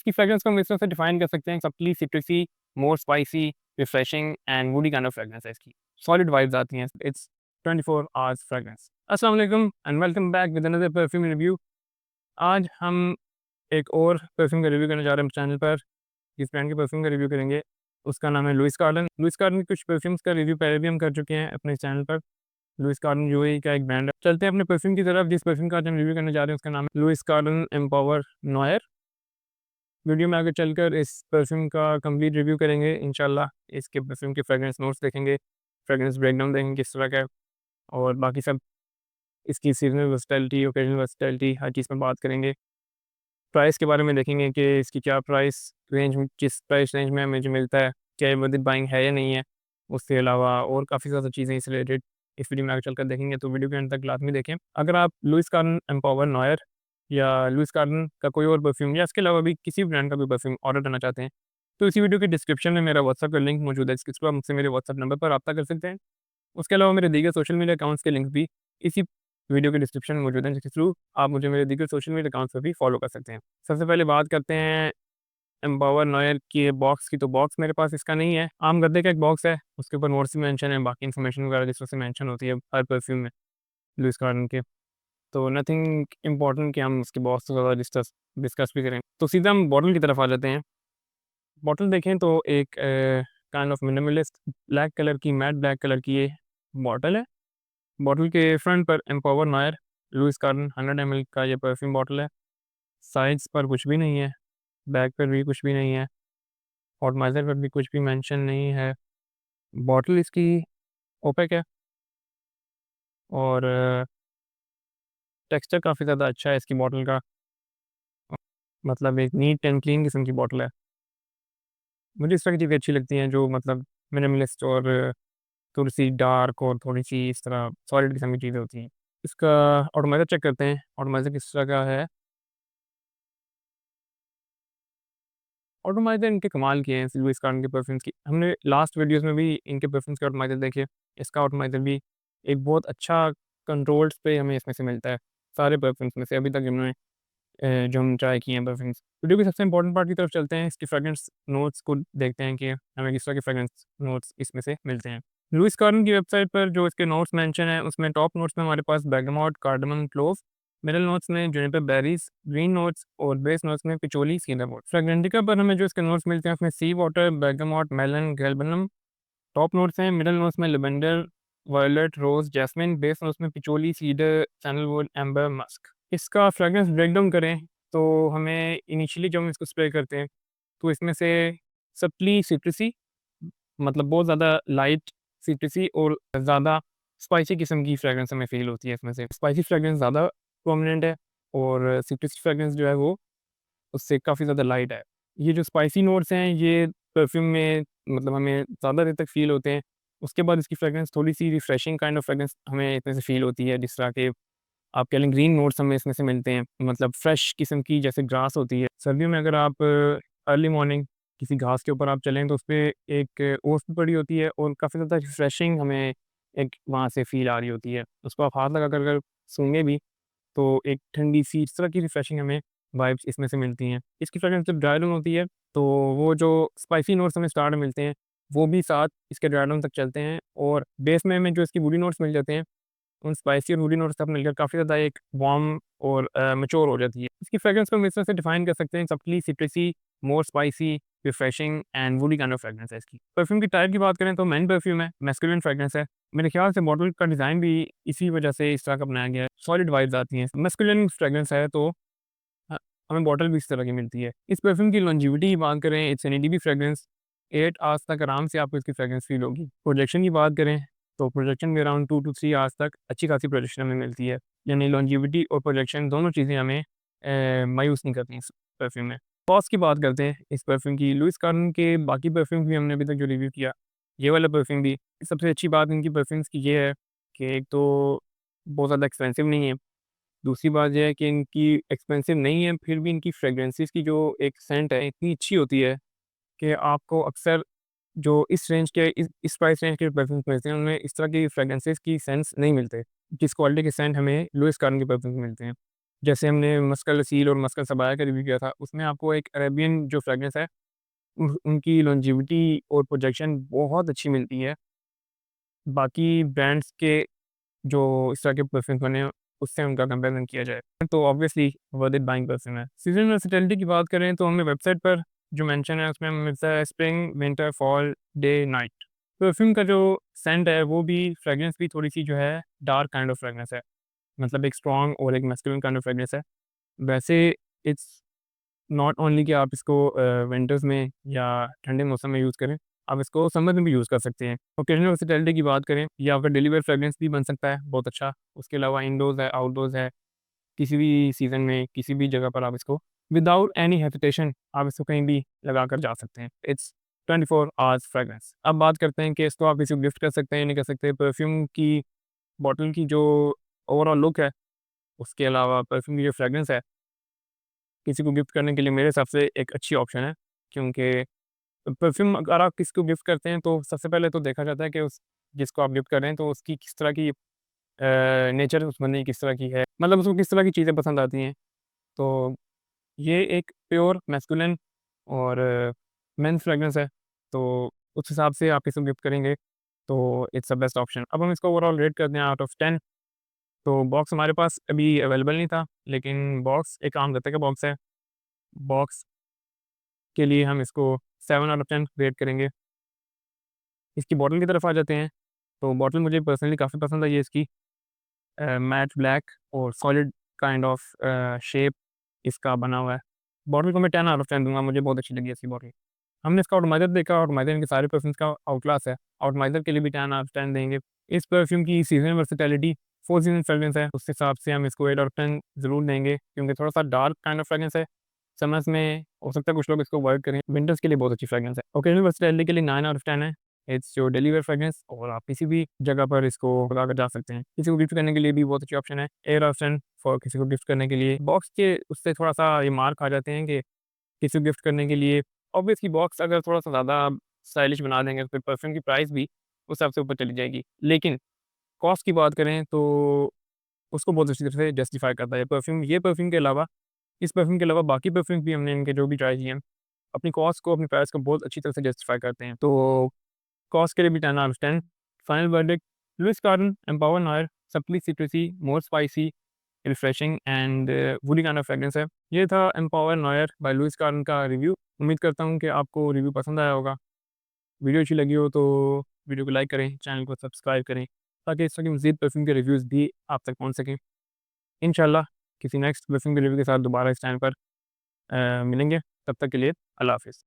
इसकी फ्रेग्रेंस को हम इस तरह से डिफाइन कर सकते हैं, subtly citrusy, more spicy, refreshing and woody kind of fragrance है इसकी। सॉलिड वाइब्स आती हैं। It's 24 hours fragrance. अस्सलाम वालेकुम and welcome back with another perfume review. आज हम एक और परफ्यूम का रिव्यू करने जा रहे हैं चैनल पर। जिस ब्रांड के परफ्यूम का रिव्यू करेंगे उसका नाम है लुइस कार्टन। लुइस कार्टन के कुछ परफ्यूम्स का रिव्यू पहले भी हम कर चुके हैं अपने चैनल पर। लुइस कार्टन यूएई का एक ब्रांड है। चलते हैं अपने परफ्यूम की तरफ। जिस परफ्यूम का आज हम रिव्यू करने जा रहे हैं उसका नाम है Louis Cardin Empower Noir. Video में आगे चलकर इस परफ्यूम का कंप्लीट रिव्यू करेंगे इंशाल्लाह। इसके परफ्यूम के फ्रेग्रेंस नोट्स देखेंगे, फ्रेग्रेंस ब्रेकडाउन देखेंगे किस तरह का है, और बाकी सब इसकी सीजनल वर्सटैलिटी, ओकेजनल वर्सटैलिटी, हर चीज़ पर बात करेंगे। प्राइस के बारे में देखेंगे कि इसकी क्या प्राइस रेंज, किस प्राइस रेंज में मुझे मिलता है, क्या ये वर्थ इट बाइंग है या नहीं है। उसके अलावा और काफ़ी ज़्यादा चीज़ें इस रिलेटेड इस वीडियो में आगे चलकर देखेंगे, तो वीडियो के अंत तक लाजमी देखें। अगर आप लुइस कार्टन एम्पावर नॉयर या लुइस कार्टन का कोई और परफ्यूम या इसके अलावा भी किसी ब्रांड का भी परफ्यूम ऑर्डर करना चाहते हैं, तो इसी वीडियो के डिस्क्रिप्शन में मेरा व्हाट्सएप का लिंक मौजूद है, जिसके थ्रू आप मुझसे मेरे व्हाट्सएप नंबर पर रब्ता कर सकते हैं। उसके अलावा मेरे दीगर सोशल मीडिया अकाउंट्स के लिंक भी इसी वीडियो के डिस्क्रिप्शन में मौजूद हैं, जिसके थ्रू आप मुझे मेरे दीगर सोशल मीडिया अकाउंट्स पर भी फॉलो कर सकते हैं। सबसे पहले बात करते हैं एम्पावर नॉयर की बॉक्स की। तो बॉक्स मेरे पास इसका नहीं है, आम गद्दे का एक बॉक्स है, उसके ऊपर नोट्स भी मेंशन है, बाकी इन्फॉर्मेशन वगैरह जिस तरह से मेंशन होती है हर परफ्यूम में लुइस कार्टन के। तो नथिंग इम्पोर्टेंट कि हम उसके बॉक्स को ज़्यादा डिस्कस भी करें। तो सीधा हम बॉटल की तरफ आ जाते हैं। बॉटल देखें तो एक kind of minimalist black colour की, मैट ब्लैक कलर की ये बॉटल है। बॉटल के फ्रंट पर Empower Noir Louis Cardin 100 ml का ये परफ्यूम बॉटल है। साइड्स पर कुछ भी नहीं है, बैक पर भी कुछ भी नहीं है, ऑटमाइज़र पर भी कुछ भी मेंशन नहीं है। बॉटल इसकी ओपेक है और टेक्सचर काफ़ी ज़्यादा अच्छा है इसकी बॉटल का। मतलब एक नीट एंड क्लीन किस्म की बॉटल है। मुझे इस तरह की चीज़ें अच्छी लगती हैं जो मतलब मिनिमलिस्ट और थोड़ी-सी डार्क और थोड़ी-सी इस तरह सॉलिड किस्म की चीज़ें होती हैं। इसका ऑटोमाइज़र चेक करते हैं, ऑटोमाइज़र किस तरह का है। ऑटोमाइज़र इनके कमाल के हैं लुइस कार्टन के परफ्यूम्स की। हमने लास्ट वीडियोज़ में भी इनके परफ्यूम्स के ऑटोमाइज़र देखे। इसका ऑटोमाइज़र भी एक बहुत अच्छा कंट्रोल्ड स्प्रे हमें इसमें से मिलता है, सारे परफ्यूम्स में से अभी तक जिन्होंने जो हम ट्राई किए हैं परफ्यूम्स। वीडियो की सबसे इंपॉर्टेंट पार्ट की तरफ चलते हैं, इसकी फ्रेग्रेंस नोट्स को देखते हैं कि हमें किस तरह के फ्रेग्रेंस नोट्स इसमें से मिलते हैं। लुइस कार्टन की वेबसाइट पर जो इसके नोट्स मेंशन है, उसमें टॉप नोट्स में हमारे पास bergamot, cardamom, clove, middle notes में जुनिपर बेरीज, ग्रीन नोट्स और बेस नोट्स में पिचोली, सीडरवुड। फ्रेग्रेंटिका पर हमें जो इसके नोट्स मिलते हैं उसमें sea water, bergamot, melon, galbanum top notes हैं। मिडल नोट्स में lavender, violet, rose, jasmine, base notes में patchouli, cedar, sandalwood, amber, musk. इसका फ्रेग्रेंस ब्रेकडाउन करें तो हमें इनिशियली जब हम इसको स्प्रे करते हैं तो इसमें से सप्ली सिट्रसी, मतलब बहुत ज़्यादा लाइट सिट्रसी और ज़्यादा स्पाइसी किस्म की फ्रेग्रेंस हमें फ़ील होती है। इसमें से स्पाइसी फ्रेग्रेंस ज़्यादा प्रोमिनेंट है और सिट्रसी फ्रेग्रेंस जो है वो उससे काफ़ी ज़्यादा लाइट है। ये जो स्पाइसी नोट्स हैं ये परफ्यूम में मतलब हमें ज़्यादा देर तक फ़ील होते हैं। उसके बाद इसकी फ्रेग्रेंस थोड़ी-सी रिफ्रेशिंग काइंड ऑफ फ्रेग्रेंस हमें इसमें से फ़ील होती है, जिस तरह के आप कह लें ग्रीन नोट्स हमें इसमें से मिलते हैं, मतलब फ्रेश किस्म की जैसे ग्रास होती है। सर्दियों में अगर आप अर्ली मॉर्निंग किसी घास के ऊपर आप चलें तो उसपे एक ओस भी पड़ी होती है और काफ़ी ज़्यादा रिफ्रेशिंग हमें एक वहाँ से फ़ील आ रही होती है। उसको आप हाथ लगा कर अगर सूंघें भी तो एक ठंडी-सी इस तरह की रिफ्रेशिंग हमें वाइब्स इसमें से मिलती हैं। इसकी फ्रेग्रेंस जब ड्राई डाउन होती है तो वो जो स्पाइसी नोट्स हमें स्टार्ट में मिलते हैं, वो भी साथ इसके ड्राई डाउन तक चलते हैं और बेस में हमें जो इसकी वुडी नोट्स मिल जाते हैं, उन स्पाइसी और वुडी नोट्स के साथ मिलकर काफ़ी ज़्यादा एक वार्म और मैच्योर हो जाती है। इसकी फ्रेग्रेंस को हम इस तरह से डिफाइन कर सकते हैं, subtly citrusy, more spicy, refreshing and woody kind of fragrance है इसकी। परफ्यूम की टाइप की बात करें तो मेन परफ्यूम है, मैस्कुलिन फ्रेग्रेंस है। मेरे ख्याल से बॉटल का डिज़ाइन भी इसी वजह से इस तरह का बनाया गया है, सॉलिड वाइब्स आती हैं। मैस्कुलिन फ्रेग्रेंस है तो ह हमें बॉटल भी इस तरह की मिलती है। इस परफ्यूम की लॉन्जेविटी की बात करें, it's an ADB fragrance, 8 hours तक आराम से आपको इसकी फ्रेग्रेंस फ़ील होगी। प्रोजेक्शन की बात करें तो प्रोजेक्शन भी अराउंड 2 टू 3 आवर्स तक अच्छी खासी प्रोजेक्शन हमें मिलती है। यानी लॉन्जेविटी और प्रोजेक्शन दोनों चीज़ें हमें मायूस नहीं करती इस परफ्यूम में। कॉस्ट की बात करते हैं इस परफ्यूम की। लुइस कार्टन के बाकी परफ्यूम भी हमने अभी तक जो रिव्यू किया, ये वाला परफ्यूम भी। सबसे अच्छी बात इनकी परफ्यूम्स की ये है कि एक तो बहुत ज़्यादा एक्सपेंसिव नहीं है। दूसरी बात ये है कि इनकी एक्सपेंसिव नहीं है, फिर भी इनकी फ्रेग्रेंसेस की जो एक सेंट है इतनी अच्छी होती है कि आपको अक्सर जो इस रेंज के इस प्राइस रेंज के परफ्यूम्स मिलते हैं, उनमें इस तरह की फ्रेग्रेंसेस की सेंस नहीं मिलते, जिस क्वालिटी के सेंट हमें लुइस कार्टन के परफ्यूम्स में मिलते हैं। जैसे हमने मस्क अल-रसील और मस्क अल-सबाया का रिव्यू किया था, उसमें आपको एक अरेबियन जो फ्रेग्रेंस है, उनकी लॉन्जेविटी और प्रोजेक्शन बहुत अच्छी मिलती है। बाकी ब्रांड्स के जो इस तरह के परफ्यूम्स बने हैं, उससे उनका कंपैरिज़न किया जाए, तो obviously worth it buying perfume है। सीज़न वर्सेटिलिटी की बात करें तो हमें वेबसाइट पर जो मेंशन है उसमें हमें मिलता है spring, winter, fall, day, night. Perfume का जो सेंट है वो भी फ्रेग्रेंस भी थोड़ी-सी जो है डार्क काइंड ऑफ फ्रेग्रेंस है। मतलब एक स्ट्रॉन्ग और एक मैस्कुलिन काइंड ऑफ फ्रेग्रेंस है। वैसे इट्स नॉट ओनली कि आप इसको विंटर्स में या ठंडे मौसम में यूज़ करें, आप इसको समर में भी यूज़ कर सकते हैं। ओकेजनल वर्सेटिलिटी की बात करें, ये आपका डेली वेयर फ्रेग्रेंस भी बन सकता है बहुत अच्छा। उसके अलावा इंडोर्स है, आउटडोर्स है, किसी भी सीज़न में, किसी भी जगह पर आप इसको विदाउट एनी हेसिटेशन आप इसको कहीं भी लगा कर जा सकते हैं। It's 24 hours fragrance. अब बात करते हैं कि इसको आप किसी को गिफ्ट कर सकते हैं या नहीं कर सकते। परफ्यूम की बॉटल की जो ओवरऑल लुक है, उसके अलावा परफ्यूम की जो फ्रेग्रेंस है, किसी को गिफ्ट करने के लिए मेरे हिसाब से एक अच्छी ऑप्शन है। क्योंकि परफ्यूम अगर आप किसी को गिफ्ट करते हैं तो सबसे पहले तो देखा जाता है कि उस जिसको आप गिफ्ट कर रहे हैं तो उसकी किस तरह की नेचर उस बंदे की किस तरह की है, मतलब उसको किस तरह की चीज़ें पसंद आती हैं। तो ये एक प्योर मैस्कुलिन और मेंस फ्रेग्रेंस है, तो उस हिसाब से आप इसको गिफ्ट करेंगे तो इट्स अ बेस्ट ऑप्शन। अब हम इसको ओवरऑल रेट करते हैं आउट ऑफ 10। तो बॉक्स हमारे पास अभी अवेलेबल नहीं था, लेकिन बॉक्स एक आम गत्ते का बॉक्स है। बॉक्स के लिए हम इसको 7 आउट ऑफ 10 रेट करेंगे। इसकी बॉटल की तरफ आ जाते हैं, तो बॉटल मुझे पर्सनली काफ़ी पसंद आई है इसकी। मैट ब्लैक और सॉलिड काइंड ऑफ शेप इसका बना हुआ है। बॉटल को मैं 10 आउट ऑफ 10 दूँगा, मुझे बहुत अच्छी लगी इसकी बॉटल। हमने इसका ऑटोमाइज़र देखा, ऑटोमाइज़र इनके सारे परफ्यूम्स का आउटक्लास है। ऑटोमाइज़र के लिए भी 10 आउट ऑफ 10 देंगे। इस परफ्यूम की सीज़न वर्सेटिलिटी 4 सीज़न फ्रेग्रेंस है, उस हिसाब से हम इसको 8 आउट ऑफ 10 ज़रूर देंगे, क्योंकि थोड़ा-सा डार्क काइंड ऑफ फ्रेग्रेंस है। समर्स में हो सकता है कुछ लोग इसको अवॉइड करें, विंटर्स के लिए बहुत अच्छी फ्रेग्रेंस है। ओकेजनल वर्सेटिलिटी के लिए 9 आउट ऑफ 10 है। It's your daily wear fragrance और आप किसी भी जगह पर इसको लगाकर जा सकते हैं। किसी को गिफ्ट करने के लिए भी बहुत अच्छी ऑप्शन है। 8 आउट ऑफ 10 फॉर किसी को गिफ्ट करने के लिए। बॉक्स के उससे थोड़ा-सा ये मार खा जाते हैं कि किसी को गिफ्ट करने के लिए ऑब्वियसली बॉक्स अगर थोड़ा-सा ज़्यादा स्टाइलिश बना देंगे तो फिर परफ्यूम की प्राइस भी उस हिसाब से ऊपर चली जाएगी। लेकिन कॉस्ट की बात करें तो उसको बहुत अच्छी तरह से जस्टिफ़ाई करता है परफ्यूम। ये परफ्यूम के अलावा इस परफ्यूम के अलावा बाकी परफ्यूम्स भी हमने इनके जो भी ट्राई किए हैं, अपनी कॉस्ट को, अपनी प्राइस को बहुत अच्छी तरह से जस्टिफ़ाई करते हैं। तो कॉस्ट के लिए भी 10 out of 10। Final verdict, Louis Cardin Empower Noir, subtly citrusy, more spicy, refreshing and woody kind of fragrance है। ये था Empower Noir by Louis Cardin का रिव्यू। उम्मीद करता हूँ कि आपको रिव्यू पसंद आया होगा। वीडियो अच्छी लगी हो तो वीडियो को लाइक करें, चैनल को सब्सक्राइब करें, ताकि इस तरह की मज़ीद परफ्यूम के रिव्यूज़ भी आप तक पहुँच सकें। इंशाल्लाह किसी नेक्स्ट परफ्यूम के रिव्यू के साथ दोबारा इस चैनल पर मिलेंगे। तब तक के लिए अल्लाह हाफ़िज़।